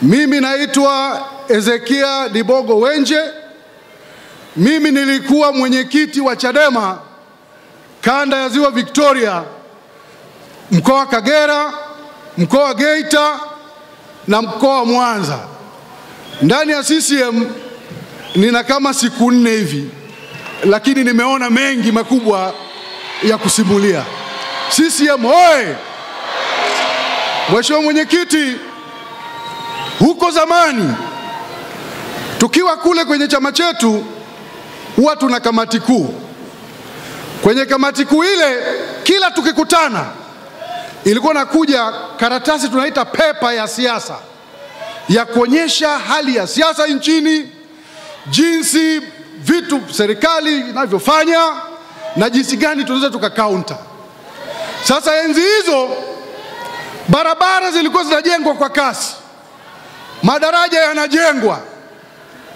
Mimi naitwa Ezekia Dibogo Wenje. Mimi nilikuwa mwenyekiti wa Chadema kanda ya Ziwa Victoria, mkoa wa Kagera, mkoa wa Geita na mkoa wa Mwanza. Ndani ya CCM nina kama siku 4 hivi, lakini nimeona mengi makubwa ya kusimulia. CCM hoye! Mheshimiwa mwenyekiti, huko zamani tukiwa kule kwenye chama chetu huwa tuna kamati kuu. Kwenye kamati kuu ile kila tukikutana ilikuwa nakuja karatasi tunaita pepa ya siasa ya kuonyesha hali ya siasa nchini, jinsi vitu serikali inavyofanya na jinsi gani tunaweza tukakaunta. Sasa enzi hizo barabara zilikuwa zinajengwa kwa kasi, madaraja yanajengwa.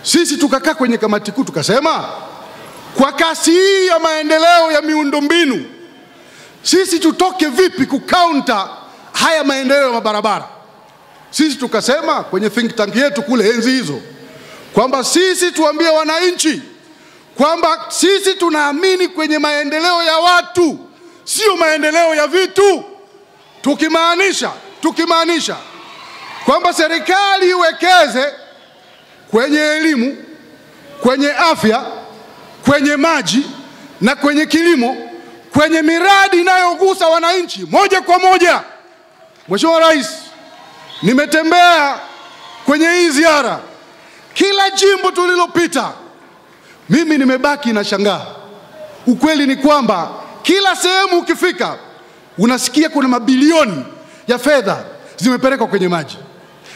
Sisi tukakaa kwenye kamati kuu tukasema, kwa kasi hii ya maendeleo ya miundombinu, sisi tutoke vipi kukaunta haya maendeleo ya mabarabara? Sisi tukasema kwenye think tank yetu kule enzi hizo kwamba sisi tuambie wananchi kwamba sisi tunaamini kwenye maendeleo ya watu, sio maendeleo ya vitu. Tukimaanisha kwamba serikali iwekeze kwenye elimu, kwenye afya, kwenye maji na kwenye kilimo, kwenye miradi inayogusa wananchi moja kwa moja. Mheshimiwa Rais, nimetembea kwenye hii ziara, kila jimbo tulilopita mimi nimebaki na shangaa. Ukweli ni kwamba kila sehemu ukifika unasikia kuna mabilioni ya fedha zimepelekwa kwenye maji.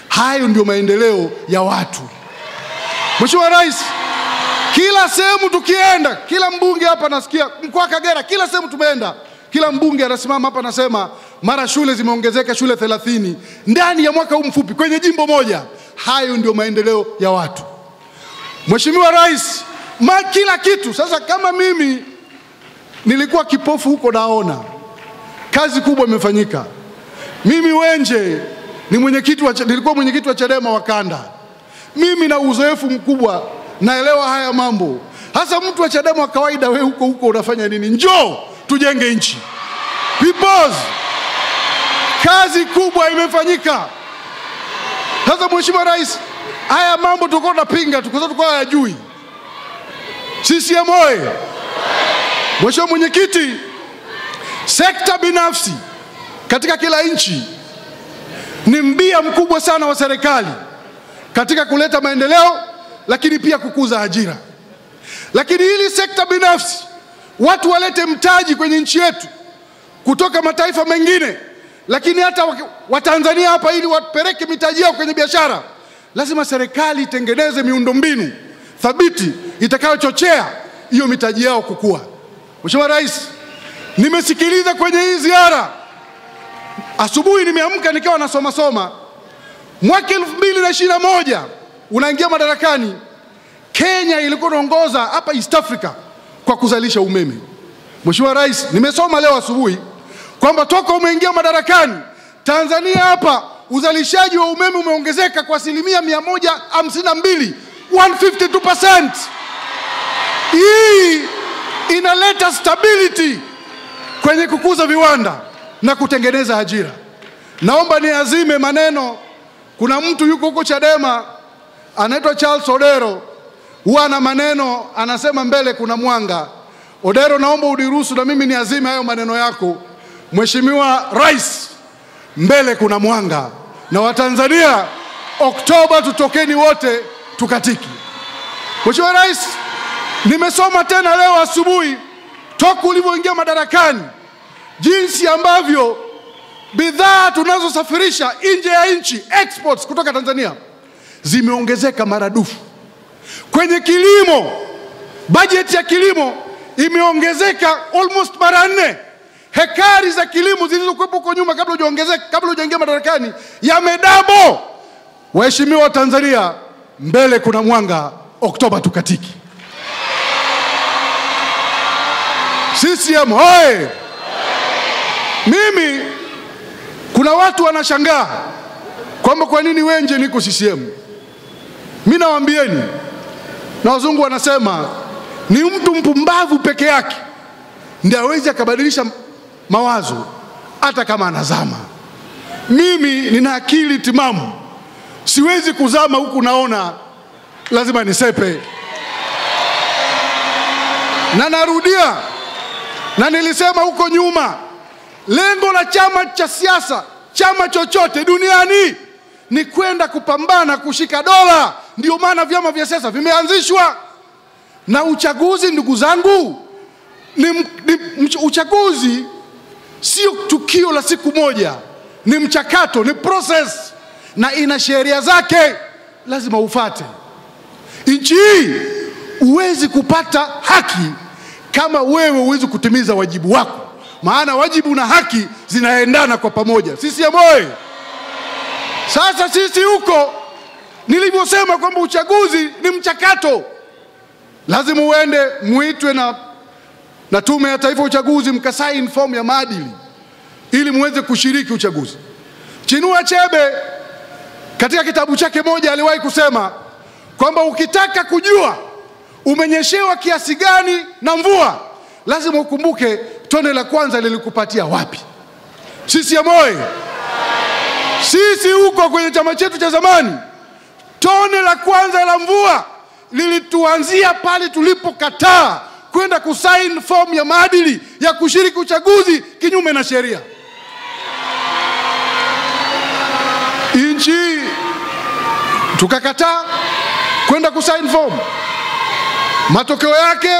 Hayo ndio maendeleo ya watu. Mheshimiwa Rais, kila sehemu tukienda, kila mbunge hapa nasikia, mkoa wa Kagera kila sehemu tumeenda, kila mbunge anasimama hapa anasema mara shule zimeongezeka shule 30 ndani ya mwaka huu mfupi kwenye jimbo moja. Hayo ndio maendeleo ya watu. Mheshimiwa Rais, kila kitu. Sasa kama mimi nilikuwa kipofu huko naona, kazi kubwa imefanyika. Mimi Wenje nilikuwa mwenyekiti wa Chadema wa kanda. Mimi na uzoefu mkubwa, naelewa haya mambo. Hasa mtu wa Chadema wa kawaida, wewe huko unafanya nini? Njoo tujenge nchi. Peoples, kazi kubwa imefanyika. Sasa Mheshimiwa Rais, haya mambo tulikuwa tunapinga, tulikuwa hayajui. CCM oye! Mheshimiwa mwenyekiti, sekta binafsi katika kila nchi ni mbia mkubwa sana wa serikali katika kuleta maendeleo, lakini pia kukuza ajira. Lakini hili sekta binafsi watu walete mtaji kwenye nchi yetu kutoka mataifa mengine, lakini hata Watanzania hapa, ili wapeleke mitaji yao kwenye biashara, lazima serikali itengeneze miundombinu thabiti itakayochochea hiyo mitaji yao kukua. Mheshimiwa Rais, nimesikiliza kwenye hii ziara, asubuhi nimeamka nikawa nasoma. Mwaka 2021 unaingia madarakani, Kenya ilikuwa inaongoza hapa East Africa kwa kuzalisha umeme. Mheshimiwa Rais, nimesoma leo asubuhi kwamba toka umeingia madarakani, Tanzania hapa uzalishaji wa umeme umeongezeka kwa 152%, 152%. Hii inaleta stability kwenye kukuza viwanda na kutengeneza ajira. Naomba niazime maneno. Kuna mtu yuko huko Chadema anaitwa Charles Odero, huwa na maneno anasema mbele kuna mwanga. Odero, naomba uniruhusu na mimi niazime hayo maneno yako. Mheshimiwa Rais, mbele kuna mwanga, na Watanzania Oktoba tutokeni wote tukatiki. Mheshimiwa Rais, nimesoma tena leo asubuhi toka ulivyoingia madarakani jinsi ambavyo bidhaa tunazosafirisha nje ya nchi, exports kutoka Tanzania, zimeongezeka maradufu. Kwenye kilimo, bajeti ya kilimo imeongezeka almost mara 4. Hekari za kilimo zilizokuwa huko nyuma kabla hujaingia madarakani yamedouble. Waheshimiwa wa Tanzania, mbele kuna mwanga, Oktoba tukatiki. CCM hoye! Mimi kuna watu wanashangaa kwamba kwa nini Wenje niko CCM. Mimi nawaambieni, na wazungu wanasema ni mtu mpumbavu peke yake ndiye aweze akabadilisha mawazo hata kama anazama. Mimi nina akili timamu, siwezi kuzama huku naona lazima nisepe. Na narudia, na nilisema huko nyuma, lengo la chama cha siasa, chama chochote duniani, ni kwenda kupambana kushika dola. Ndio maana vyama vya siasa vimeanzishwa. Na uchaguzi, ndugu zangu, uchaguzi sio tukio la siku moja, ni mchakato, ni process, na ina sheria zake, lazima ufuate. Nchi hii huwezi kupata haki kama wewe huwezi kutimiza wajibu wako, maana wajibu na haki zinaendana kwa pamoja. Sisi ya moyo. Sasa sisi huko, nilivyosema kwamba uchaguzi ni mchakato, lazima uende muitwe na Tume ya Taifa ya Uchaguzi, mkasaini fomu ya maadili ili muweze kushiriki uchaguzi. Chinua Achebe katika kitabu chake moja aliwahi kusema kwamba ukitaka kujua umenyeshewa kiasi gani na mvua, lazima ukumbuke tone la kwanza lilikupatia wapi. Sisi ya moyo, sisi huko kwenye chama chetu cha zamani, tone la kwanza la mvua lilituanzia pale tulipokataa kwenda kusaini fomu ya maadili ya kushiriki uchaguzi kinyume na sheria. Nchi tukakataa kwenda kusaini fomu. Matokeo yake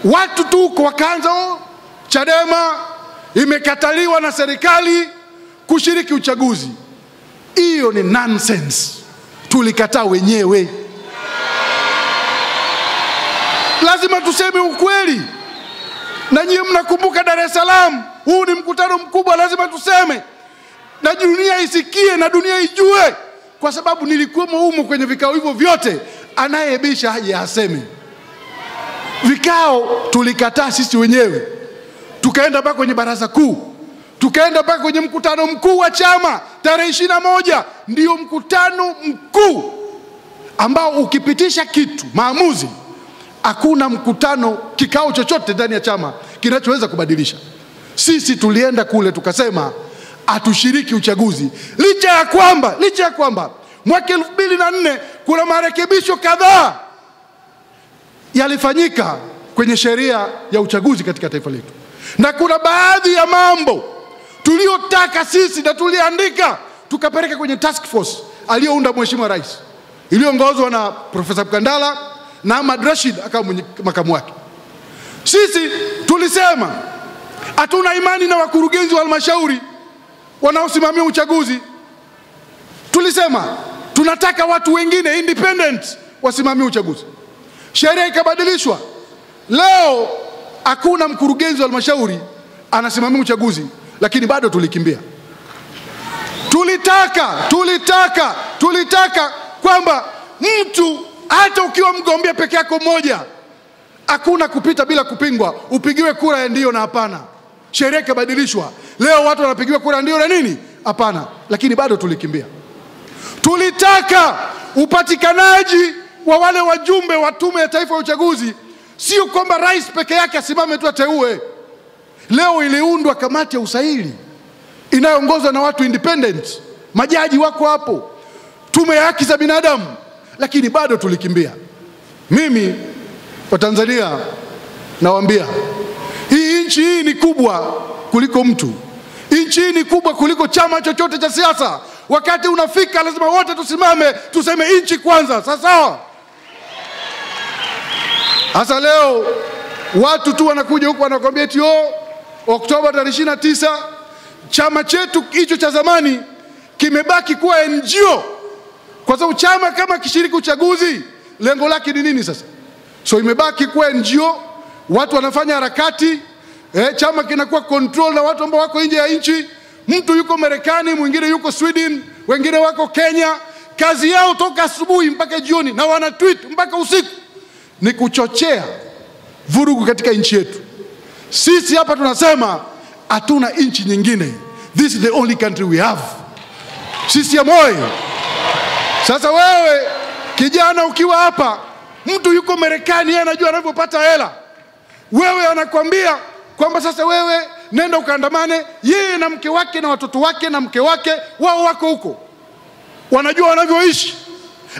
watu tu wakaanza, Chadema imekataliwa na serikali kushiriki uchaguzi. Hiyo ni nonsense. Tulikataa wenyewe. Lazima tuseme ukweli. Na nyinyi mnakumbuka Dar es Salaam, huu ni mkutano mkubwa, lazima tuseme na dunia isikie na dunia ijue, kwa sababu nilikuwa humo kwenye vikao hivyo vyote. Anayebisha haje aseme. Vikao tulikataa sisi wenyewe. Tukaenda mpaka kwenye baraza kuu, tukaenda mpaka kwenye mkutano mkuu wa chama tarehe 21. Ndio mkutano mkuu ambao ukipitisha kitu maamuzi, hakuna mkutano, kikao chochote ndani ya chama kinachoweza kubadilisha. Sisi tulienda kule tukasema atushiriki uchaguzi, licha ya kwamba mwaka 2004 kuna marekebisho kadhaa yalifanyika kwenye sheria ya uchaguzi katika taifa letu, na kuna baadhi ya mambo tuliotaka sisi na tuliandika tukapeleka kwenye task force aliyounda Mheshimiwa Rais, iliyoongozwa na Profesa Mkandala na Ahmad Rashid akawa makamu wake. Sisi tulisema hatuna imani na wakurugenzi wa halmashauri wanaosimamia uchaguzi. Tulisema tunataka watu wengine independent wasimamie uchaguzi. Sheria ikabadilishwa. Leo hakuna mkurugenzi wa halmashauri anasimamia uchaguzi, lakini bado tulikimbia. Tulitaka kwamba mtu hata ukiwa mgombea peke yako mmoja, hakuna kupita bila kupingwa, upigiwe kura ya ndio na hapana. Sheria ikabadilishwa. Leo watu wanapigiwa kura ndio na nini? Hapana. Lakini bado tulikimbia. Tulitaka upatikanaji wa wale wajumbe wa Tume ya Taifa ya Uchaguzi, sio kwamba rais peke yake asimame tu ateue. Leo iliundwa kamati ya usaili inayoongozwa na watu independent, majaji wako hapo, tume ya haki za binadamu, lakini bado tulikimbia. Mimi wa Tanzania nawaambia, hii nchi hii ni kubwa kuliko mtu. Nchi hii ni kubwa kuliko chama chochote cha siasa. Wakati unafika lazima wote tusimame tuseme nchi kwanza. Sasa hasa leo watu tu wanakuja huko wanakuambia eti Oktoba 29 chama chetu hicho cha zamani kimebaki kuwa NGO. Kwa sababu chama kama kishiriki uchaguzi, lengo lake ni nini sasa? So imebaki kuwa NGO, watu wanafanya harakati, chama kinakuwa control na watu ambao wako nje ya nchi. Mtu yuko Marekani, mwingine yuko Sweden, wengine wako Kenya. Kazi yao toka asubuhi mpaka jioni na wana tweet mpaka usiku ni kuchochea vurugu katika nchi yetu. Sisi hapa tunasema hatuna nchi nyingine. This is the only country we have. CCM oyee! Sasa wewe kijana ukiwa hapa, mtu yuko Marekani, yeye anajua anavyopata hela. Wewe anakuambia kwamba sasa wewe nenda ukaandamane, yeye na mke wake na watoto wake na mke wake wao wako huko, wanajua wanavyoishi.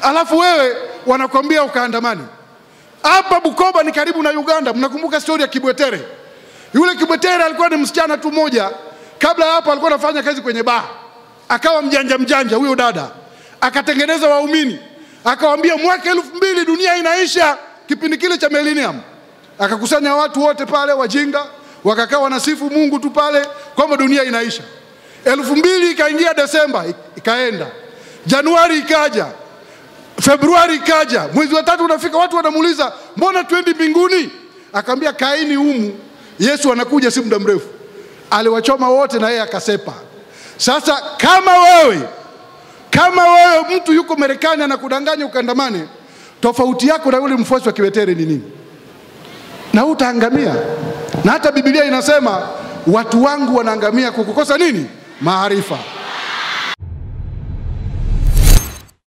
Alafu wewe wanakuambia ukaandamane. Hapa Bukoba ni karibu na Uganda. Mnakumbuka story ya Kibwetere? Yule Kibwetere alikuwa ni msichana tu mmoja. Kabla hapo alikuwa anafanya kazi kwenye baa. Akawa mjanja huyo dada. Akatengeneza waumini. Akawaambia mwaka 2000 dunia inaisha, kipindi kile cha millennium. Akakusanya watu wote pale wajinga, wakakaa wanasifu Mungu tu pale kwamba dunia inaisha. 2000 ikaingia, Desemba ikaenda, Januari ikaja, Februari ikaja, mwezi wa 3 unafika, watu wanamuuliza mbona twendi mbinguni? Akamwambia kaini humu, Yesu anakuja si muda mrefu. Aliwachoma wote na yeye akasepa. Sasa kama wewe mtu yuko Marekani anakudanganya ukaandamane, tofauti yako na yule mfuasi wa Kibwetere ni nini? Na utaangamia. Na hata Biblia inasema watu wangu wanaangamia kwa kukosa nini? Maarifa.